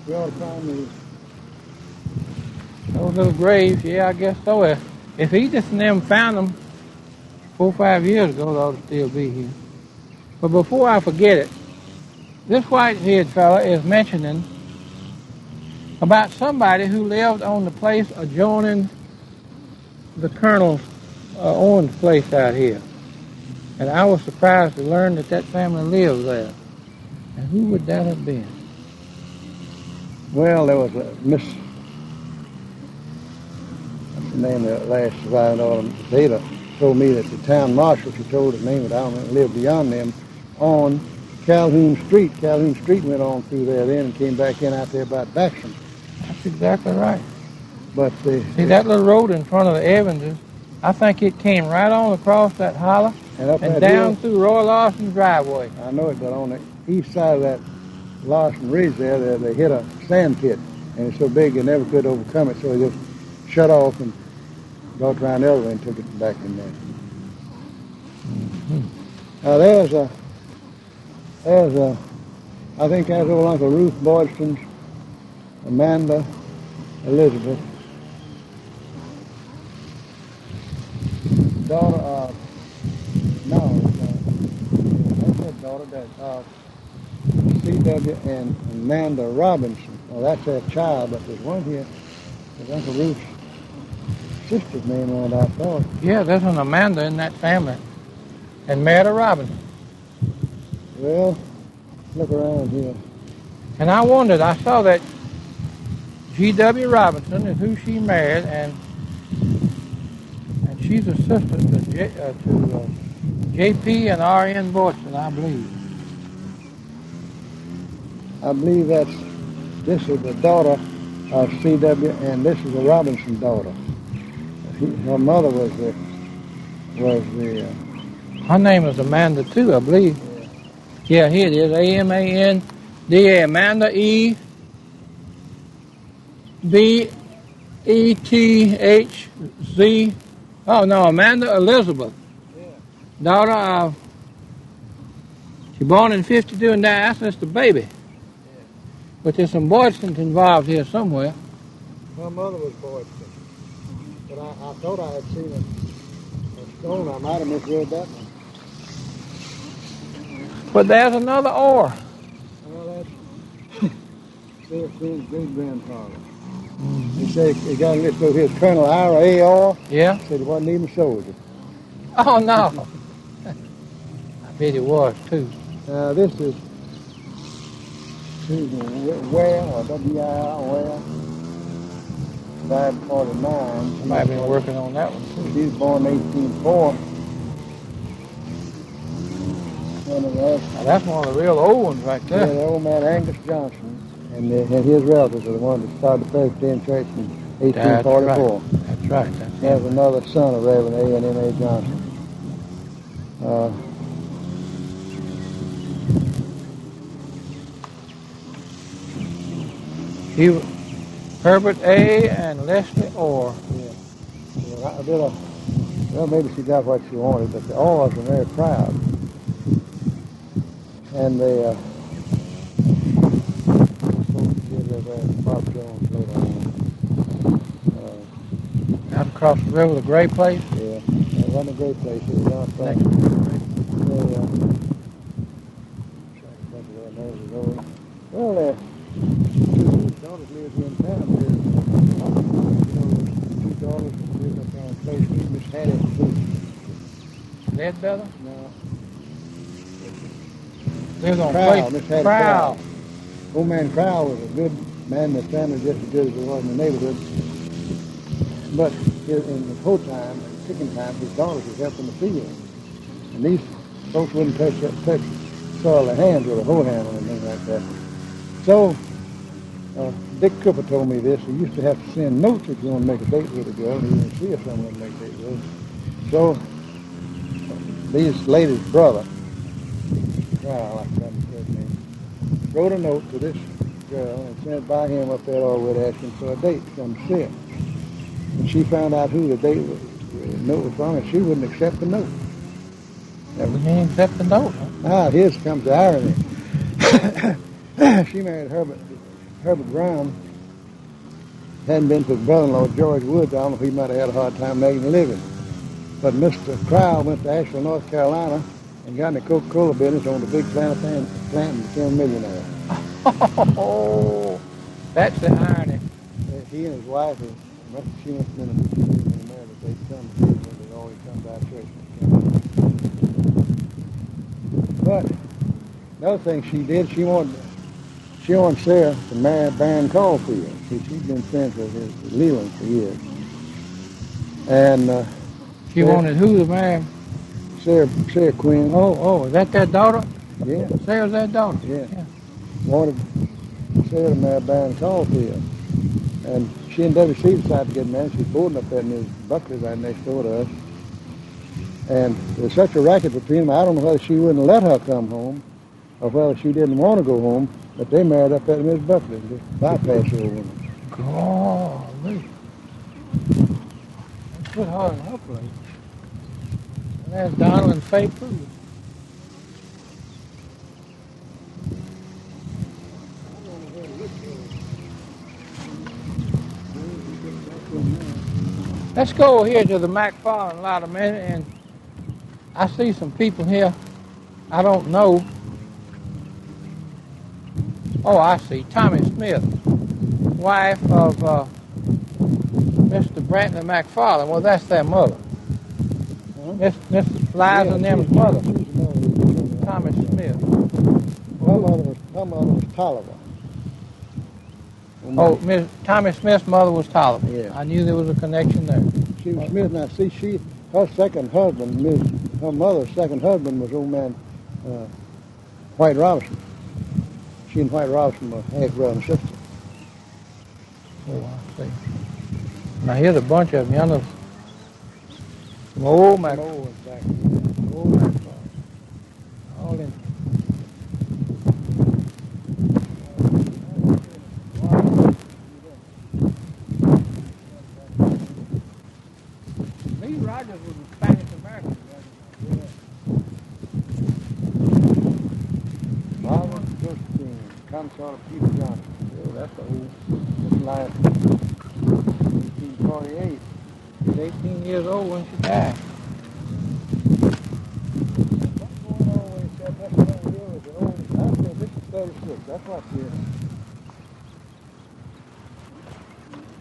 we ought to find these. Those little graves, yeah, I guess so. If Edith and them found them 4 or 5 years ago, they ought to still be here. But before I forget it, this Whitehead fella is mentioning about somebody who lived on the place adjoining the Colonel Owens place out here. And I was surprised to learn that family lived there. And who would that have been? Well, there was a Miss, what's the name of that last surviving autumn? Zeta told me that the town marshal, she told his name, but I don't live beyond them, on Calhoun Street. Calhoun Street went on through there then and came back in out there by Blackstone. That's exactly right. But see, that little road in front of the Evanses, I think it came right on across that holler and down through Roy Larson's driveway. I know it, but on the east side of that Larson Ridge there, they hit a sand pit, and it's so big they never could overcome it, so they just shut off and brought around the other way and took it back in there. Mm-hmm. Now I think that's old Uncle Ruth Boydston's Amanda Elizabeth, daughter of, that's her daughter, that's C.W. and Amanda Robinson. Well, that's their child, but there's one here, there's Uncle Ruth's sister's name on it, I thought. Yeah, there's an Amanda in that family. And Mary Robinson. Well, look around here. And I wondered, I saw that G.W. Robinson is who she married, and she's a sister to J.P. and R.N. Boydston, I believe. I believe this is the daughter of C.W. and this is the Robinson daughter. Her mother was the her name was Amanda too, I believe. Yeah. Yeah, here it is. Amanda, Amanda E. B-E-T-H-Z. Oh, no, Amanda Elizabeth. Yeah. Daughter of, she born in 52 and died. That's the baby. Yeah. But there's some Boydstons involved here somewhere. My mother was Boydton. But I thought I had seen a stone. I might have misread that one. But there's another R. Well, that's their great-grandfather. He said he got a list of his Colonel Ira A.R. Yeah? Said he wasn't even a soldier. Oh, no. I bet it was, too. This is Ware, or W-I-R, Ware. Died in 49. I might have been working on that one, too. She was born in 1804. Now, that's one of the real old ones right Yeah, there. the old man Angus Johnson and his relatives are the ones that started the Presbyterian Church in 1844. That's right. There's another son of Reverend A. and M.A. Johnson. Herbert A. and Leslie Orr. Yeah. Well, maybe she got what she wanted, but the Orrs were very proud. And they, Bob Jones later on. Out across the river, the Gray Place. Yeah, that wasn't a great place. It was out front. Well, two daughters lived here in town. Two daughters lived up on a place with Miss Hattie too. Ledbetter? No. Lived on Crowell, Place Miss Hattie Crowell. Old man Crowell was a good man in the family, just as good as he was in the neighborhood. But in the hoe time and chicken time, his daughters was helping the field. And these folks wouldn't touch soil their hands with a hoe handle and things like that. So, Dick Cooper told me this. He used to have to send notes if you want to make a date with a girl. He didn't see if someone would make a date with her. So, these ladies' brother, Crowell, I can't remember his name, wrote a note to this girl and sent it by him up there Allwood asking for a date to come see her. And she found out who the date was, the note was from, and she wouldn't accept the note. You didn't accept the note, huh? Ah, here's comes the irony. She married Herbert Brown. Hadn't been to his brother-in-law, George Woods. I don't know if he might have had a hard time making a living. But Mr. Crowell went to Asheville, North Carolina, and got in the Coca-Cola business, owned a big plant and became a millionaire. Oh, that's the irony. He and his wife, she must have been a married, but they'd come to they'd always come by church. But another thing she did, she wanted Sarah to marry Baron Caulfield. See, she'd been friends with Leland for years. And She wanted who to marry? Sarah Quinn. Oh, is that their daughter? Yeah. Sarah's their daughter? Yeah. Wanted Sarah to marry Baron Caulfield. And she and W.C. decided to get married. She's boarding up there in Miss Buckley right next door to us. And there was such a racket between them, I don't know whether she wouldn't let her come home or whether she didn't want to go home, but they married up there in Miss Buckley and just bypassed the old woman. Golly. That's put hard in her place. And there's Donald and Faye Pruitt. Let's go here to the McFarland lot a minute, and I see some people here I don't know. Oh, I see. Tommy Smith, wife of Mr. Brantley McFarland. Well, that's their mother. Miss Liza and them's mother. Tommy Smith. Her mother was Tolliver. Oh, Tommy Smith's mother was Tolliver. Yeah. I knew there was a connection there. She was Smith. Now, see, her second husband, her mother's second husband was old man White Robinson. She and White Robinson were half brother and sister. Oh, I see. Now, here's a bunch of them. Yonder, some old Mac. Old McFarland. All in Rogers was a Spanish American. Marvin Justine, consort of Peter Johnson. Oh, that's old. That's like 1848. She was 18 years old when she died. What's going on when he said that's what we do with the old? I said this is 36. That's what it is.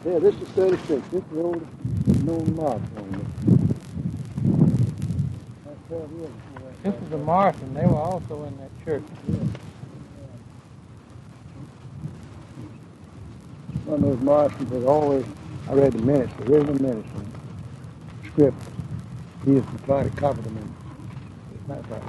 Yeah, this is 36. This is the oldest known mark on this. That's 12 years before that. This is the Morrison. They were also in that church. One of those Morrisons was always, I read the minutes, the original minutes and script. He used to try to copy them in. It's not right.